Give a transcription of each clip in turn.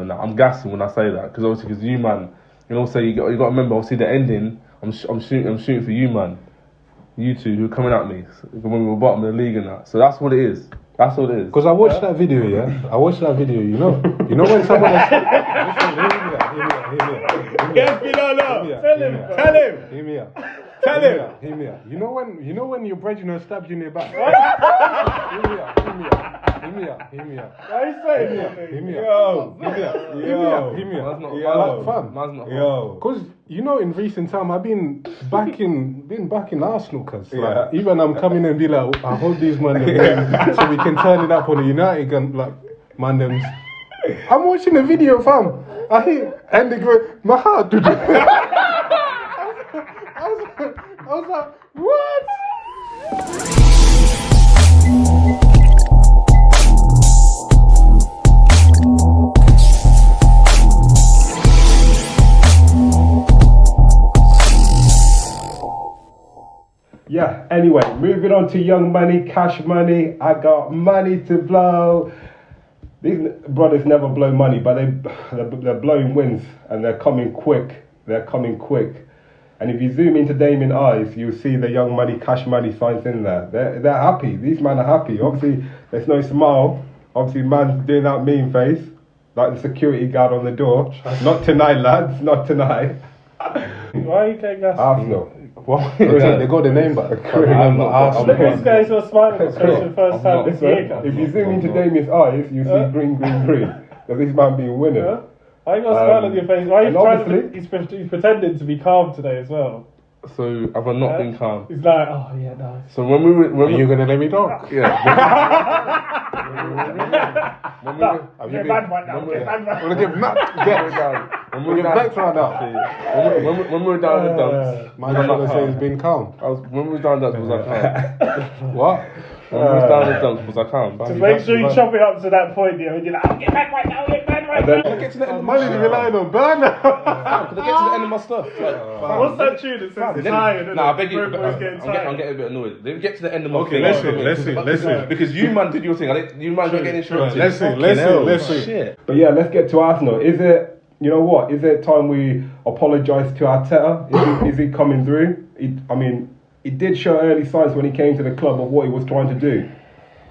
Now, I'm gassing when I say that because obviously, because you man, and also you got to remember, obviously the ending. I'm shooting for you man, you two who are coming at me when we were bottom of the league and that. So that's what it is. That's what it is. Because I watched that video, yeah. I watched that video. You know when someone. Hear me out. You know when your brethren stabs you in the back. Hear me out. Why are you saying that? Hear me out. Fam. Because in recent time I've been back in Arsenal, cause like, even I'm coming and be like, I hope these man so we can turn it up on the United and like man them. I'm watching the video, fam. I hear and they go, my heart, dude. I was like, what? Yeah, anyway, moving on to young money, cash money. I got money to blow. These brothers never blow money, but they're blowing wins and they're coming quick. And if you zoom into Damien's eyes, you'll see the young money, cash money signs in there. They're happy. These men are happy. Obviously, there's no smile. Obviously, man's doing that mean face, like the security guard on the door. Not tonight, lads. Not tonight. Why are you getting gas? Arsenal. What? They got the name back. This guy's not smiling for the first time this year. If you zoom into Damien's eyes, you see green. Because this man being winning. Yeah. Why you got a smile on your face? Why are you he's pretending to be calm today as well. So have I not been calm? He's like, oh yeah, nice. So when we were, are you gonna let me talk? Yeah. When we were down the dumps, my gonna say it's been calm. When we were down the dumps, was I calm? What? When we were down the dumps, was I calm? Just make sure you chop it up to that point, and you're like, I'll get back right now, Get to the end of my money relying on burner. Can I get to the end of my stuff? What's that tune that says it's tired? Nah, I beg you. I'm getting a bit annoyed. Let me get to the end of my thing. Listen. Because you man did your thing. You man don't get insurance. Listen. Shit. But yeah, let's get to Arsenal. Is it, you know what? Is it time we apologise to Arteta? Is he coming through? He did show early signs when he came to the club of what he was trying to do.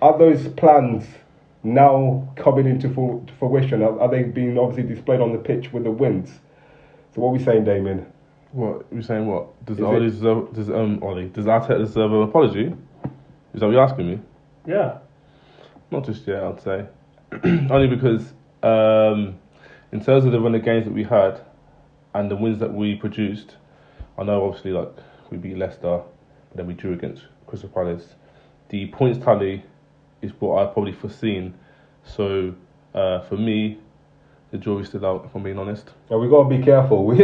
Are those plans now coming into fruition? Are they being obviously displayed on the pitch with the wins? So what are we saying, Damien? What? You're saying what? Does Arteta deserve an apology? Is that what you're asking me? Yeah. Not just yet, I'd say. Only because in terms of the run of games that we had and the wins that we produced, I know obviously like we beat Leicester, but then we drew against Crystal Palace. The points tally is what I've probably foreseen. So for me, the jury's still out, if I'm being honest. Yeah, we got to be careful. We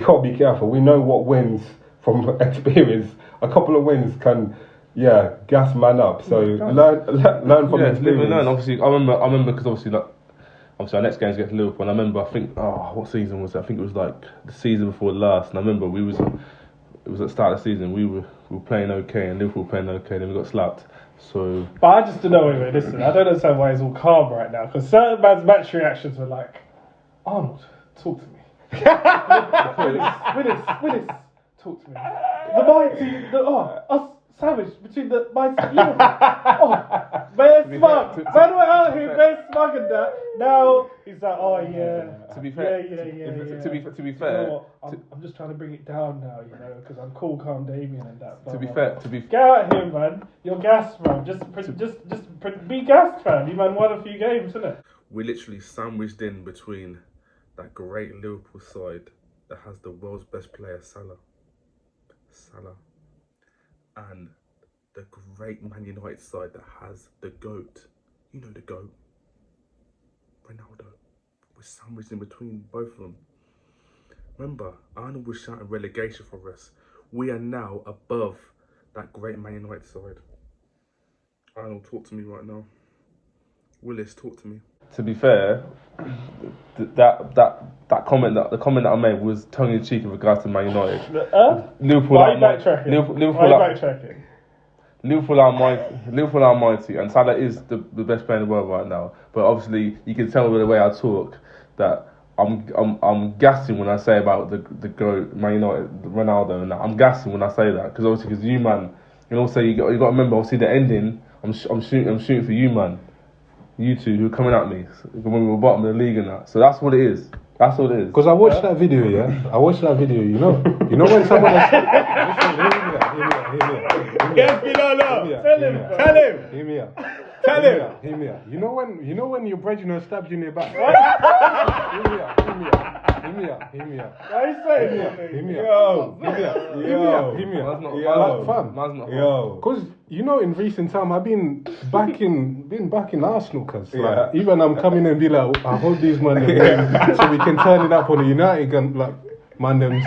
got to be careful. We know what wins from experience. A couple of wins can, gas man up. So learn from experience. Live and learn. Obviously, I remember because obviously our next game's against Liverpool, and I remember what season was it? I think it was like the season before last, and I remember it was at the start of the season. We were playing okay, and Liverpool were playing okay, then we got slapped. So, but I just don't know. Wait, listen. I don't understand why he's all calm right now. Because certain man's match reactions were like, Arnold, talk to me. Willis, talk to me. The mighty, us savage between the mighty Liverpool. Very smug. Man went out here, very smug and that. Now he's like, oh yeah. To be fair, To be fair, you know I'm just trying to bring it down now, because I'm cool, calm Damien and that. To be fair, get out here, man. You're gassed, man. Just be gassed, man. You man won a few games, innit? We're literally sandwiched in between that great Liverpool side that has the world's best player, Salah, and the great Man United side that has the GOAT. You know the GOAT, Ronaldo. We're sandwiched in between both of them. Remember, Arnold was shouting relegation for us. We are now above that great Man United side. Arnold, talk to me right now. Willis, talk to me. To be fair, that comment that I made was tongue in cheek in regards to Man United. Liverpool Why are you backtracking? Liverpool are mighty, and Salah is the best player in the world right now. But obviously, you can tell by the way I talk that I'm gassing when I say about the GOAT, Man United, Ronaldo, and that. I'm gassing when I say that because obviously, because you man, and also you got to remember, obviously the ending. I'm shooting for you man, you two who are coming at me when we were bottom of the league and that. So that's what it is. That's what it is. Because I watched that video, yeah. I watched that video. You know when someone. Tell him. Hear me out. Tell him. Hear me out. You know when your brethren stabs you in the back. Hear me out. Why are you saying that? Hear me out. Yo. Because in recent time I've been back in Arsenal, cause like, even I'm coming and be like, I hope these man so we can turn it up on the United and like man them.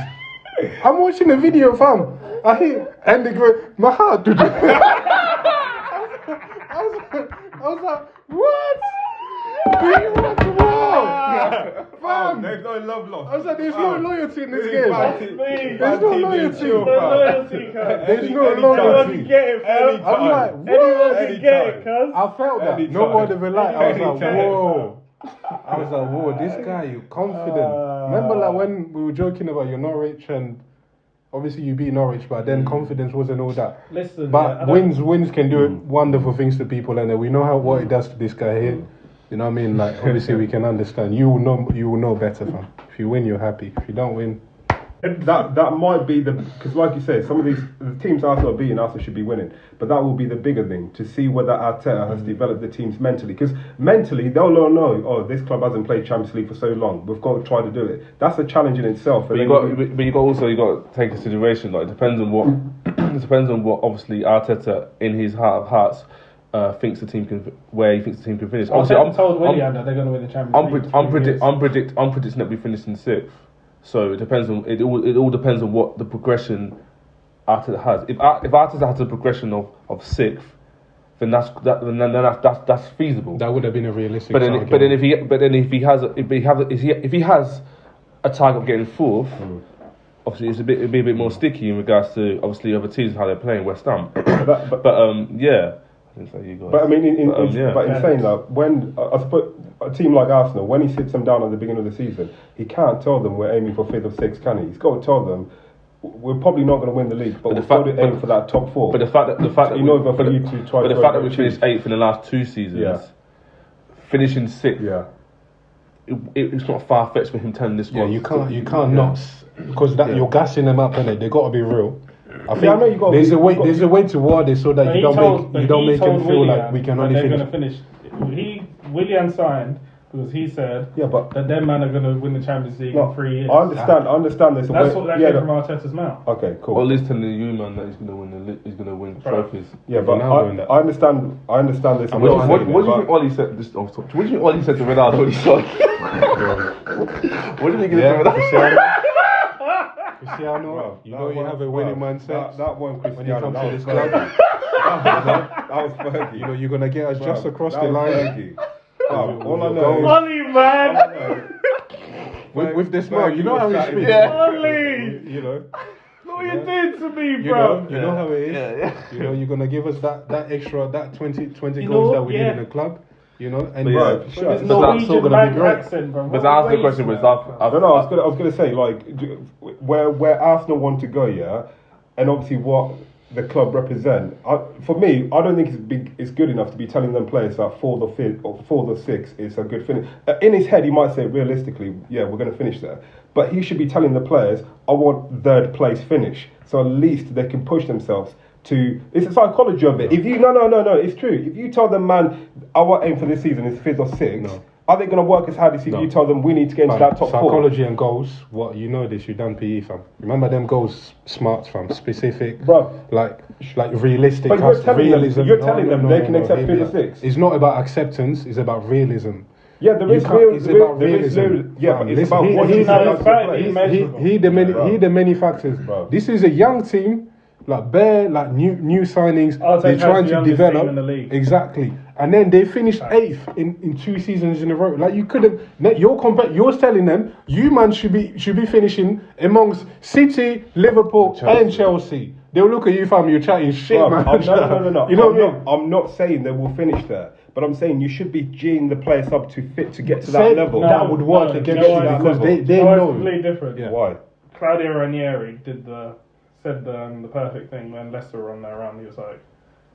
I'm watching the video, fam. I hear and they go, my heart, dude. I was like, what? Do you want to war? Fam, there's no love lost. I was like, there's no loyalty in this game. There's no loyalty. There's no loyalty. Get it, fam. I'm like, Anyone can get it, cuz. I felt that. Nobody ever liked. I was like, whoa, this guy, you confident. Remember like when we were joking about your Norwich and obviously you beat Norwich, but then confidence wasn't all that. Listen, but wins can do wonderful things to people, and we know what it does to this guy here. You know what I mean? Like obviously we can understand. You will know better, fam. If you win, you're happy. If you don't win, that might be because like you said, some of these the teams Arsenal are beating, Arsenal should be winning. But that will be the bigger thing to see whether Arteta has developed the teams mentally. Because mentally they'll all know, oh, this club hasn't played Champions League for so long. We've got to try to do it. That's a challenge in itself. But you got to take consideration. Like it depends on what obviously Arteta in his heart of hearts. Thinks the team can finish. Obviously, I'm told Willian that they're going to win the Champions League. I'm predicting that we finish in 6th. So it depends on it all depends on what the progression Arteta has. If Arteta has a progression of 6th, then that's feasible. That would have been a realistic. But then if he has a target of getting 4th. Obviously, it'd be a bit more sticky in regards to obviously other teams how they're playing West Ham. Yeah. But I mean, in saying that, when I suppose a team like Arsenal, when he sits them down at the beginning of the season, he can't tell them we're aiming for 5th or 6th, can he? He's got to tell them we're probably not going to win the league, but we've got to aim for that top 4. But the fact that we finished 8th in the last 2 seasons, finishing 6th, it's not far fetched for him telling this one. You can't not because you're gassing them up, innit? They got to be real. I think there's a way to word it so that you don't make them feel like we can only finish. Willian signed because he said that them man are going to win the Champions League in 3 years. I understand this. That's what came from Arteta's mouth. Okay, cool. Well, he's telling you, man, that he's going to win trophies. Yeah, but I understand this. What do you think Ollie said? What do you think Ollie said to Ronaldo when he saw? What do you think he said to Ronaldo? Cristiano, you have a winning mindset. That one, Cristiano, when you come to this club, that was Fergie. You're gonna get us just across the line. All I know, Ollie, man. With this man, you know how he speaks. Ollie, what you did to me, bro. You know how it is. You're gonna give us that extra 20 goals that we need in the club. And it's Norwegian accent, bro. But to answer the question, I was gonna say like where Arsenal want to go, and obviously what the club represent. For me, I don't think it's good enough to be telling them players that 4th or 5th or 4th or 6th is a good finish. In his head, he might say realistically, we're going to finish there. But he should be telling the players, I want 3rd place finish, so at least they can push themselves. It's the psychology of it. If you no, it's true. If you tell them, man, our aim for this season is 5th or 6th, are they going to work as hard as if you tell them we need to get into that top 4? Psychology and goals. You done PE, fam. Remember them goals, smart, fam, specific, bro. Like realistic. But you're telling them they can accept 5th or 6th. It's not about acceptance. It's about realism. Yeah, it's about realism. Yeah, but it's about what he the many factors. Bro. This is a young team. Like new signings, they're trying to develop. In the league. Exactly, and then they finished 8th in 2 seasons in a row. Like you couldn't. You're telling them you man should be finishing amongst City, Liverpool, and Chelsea. They'll look at you, fam. You're chatting shit, Bruv, man. no. You know what I mean? I'm not saying they will finish there, but I'm saying you should be G'ing the players up to get to that level. That would work against you because they It's know. completely different. Yeah. Why? Claudio Ranieri said the perfect thing when Leicester were on their run. He was like,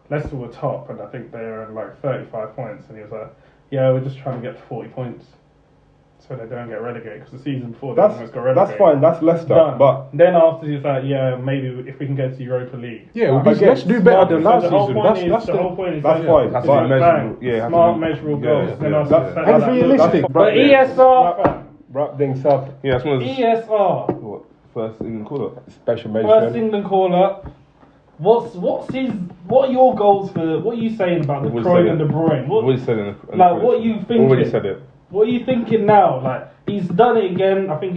Leicester were top, and I think they were at like 35 points, and he was like, yeah, we're just trying to get to 40 points so they don't get relegated, because the season before they almost got relegated. That's fine, that's Leicester, Done. but then after he's like, yeah, maybe if we can get to Europa League. Yeah, let's do better than last season. That's the whole point. That's fine. It's Fine. like smart, measurable goals. Then And realistic. But ESR, wrap things up. Yeah, that's one of the ESR, what, first England call up. Special mention. first England call up. What are your goals for? What are you saying about the Kroen and De Bruyne? What you said in the What are you thinking? Already said it. What are you thinking now? Like, he's done it again. I think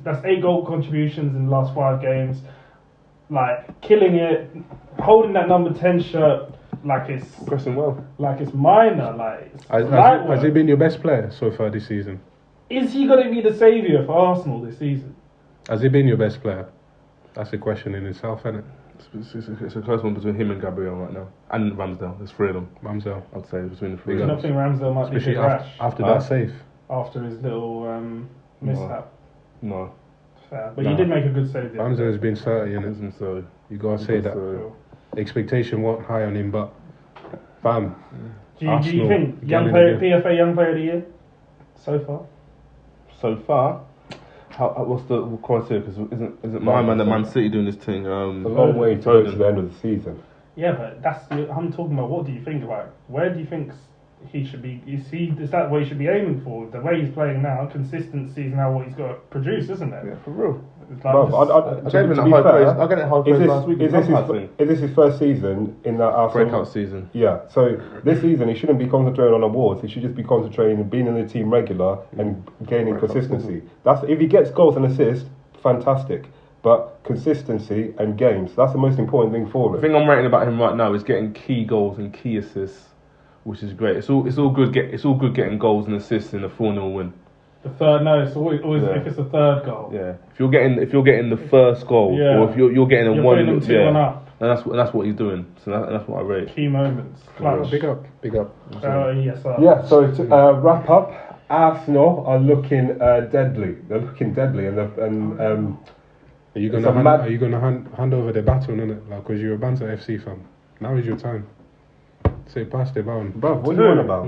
that's 8 goal contributions in the last 5 games. Like, killing it, holding that number 10 shirt like it's Pressing well. like it's minor. Like, it's Has he been your best player so far this season? Is he going to be the saviour for Arsenal this season? Has he been your best player? That's a question in itself, isn't it? It's a close one between him and Gabriel right now, and Ramsdale. There's 3 of them. Ramsdale. I'd say between the 3 Do of you them. not think Ramsdale might be a Especially bit rash after that save. after his little mishap? No, Fair. But you did make a good save. the other Ramsdale day. has been 30, innit? isn't so. You gotta say that. Cool. Expectation weren't high on him, but bam. Do you Arsenal think getting it again. PFA Young Player of the Year so far? So far, what's the criteria? Because isn't my man at Man City doing this thing? It's a long way to go to the end of the season. Yeah, but I'm talking about, what do you think about? Where do you think he should be? Is that what he should be aiming for? The way he's playing now, consistency is now what he's got to produce, isn't it? Yeah, for real. It's like I gave him high praise. I got it high praise last week. Is this his first season in that Arsenal? Breakout season? Yeah, so this season he shouldn't be concentrating on awards. He should just be concentrating on being in the team regular and gaining consistency. That's if he gets goals and assists, fantastic. But consistency and games, that's the most important thing for The him. thing I'm rating about him right now is getting key goals and key assists, which is great. It's all good. It's all good getting goals and assists in a 4-0 win. the third. No, it's always Yeah. if it's a third goal. Yeah, if you're getting the first goal, Yeah. or if you're getting a You're one, putting them 2-1 up. and that's what he's doing. So that's what I rate. Key moments. Clutch. Big up. Yes, sir. Yeah, so to wrap up, Arsenal are looking deadly. They're looking deadly, and Are you It's a mad- gonna hand over the baton, innit? Like, cause you're a Banter FC fan. Now is your time. Say pass the baton. bruv, what are you on about?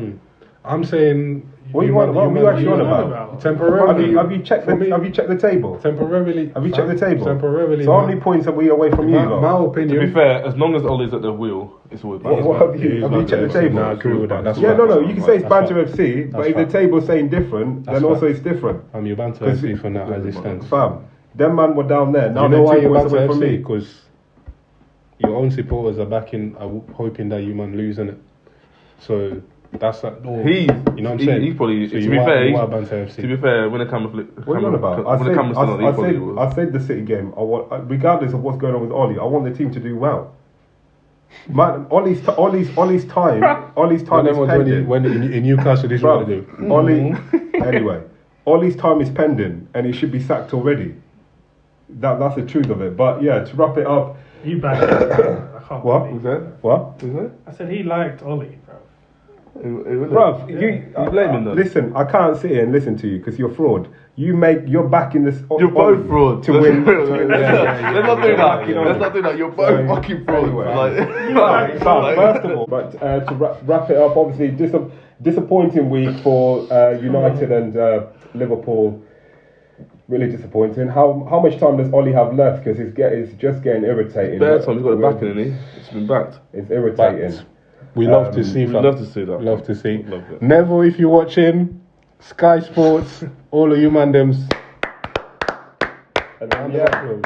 I'm saying. What you want about? What you actually on about? Temporarily. Have you checked the table? Temporarily. Have you checked the table? Temporarily. So how many points are we away from you? lot? My To opinion. be fair, as long as Ollie's at the wheel, it's always bad. What have you checked the table? Nah, I agree with that. That's Yeah, fact. no, you can say it's That's Banter fact. FC, but That's if the fact. table's saying different, That's then also fact. it's different. I'm your Banter Cause FC for now, as it stands. Fam, them man were down there. Now You know they're why 2 you're points Banter away from FC? me. Because your own supporters are backing, are hoping that you man lose, innit? So that's like. You know what I'm saying? He's probably. So to be fair, you are Banter FC. to be fair, when it comes What are you on about? I said the City game. I want, regardless of what's going on with Ollie, I want the team to do well. Man, Ollie's time is pending. When in Newcastle, this is what they do. Ollie, anyway, Ollie's time is pending, and he should be sacked already. That's the truth of it. But yeah, to wrap it up. You back it. I can't What? believe. What? I said he liked Ollie, bro. Bruv, you blame him though. Listen, I can't sit here and listen to you because you're fraud. You're backing this. You're both fraud to win. Let's not do that. Let's not do that. You're both fucking fraud. Anyway. First of all, but to wrap it up, obviously disappointing week for United and Liverpool. Really disappointing. How much time does Ollie have left? Because it's just getting irritating. Bare time. He's got it back in, isn't he? It's been backed. It's irritating. We love to see. We'd fam. love to see that. Love to see. Love it. Neville, if you're watching, Sky Sports, all of you mandems. And then, yeah.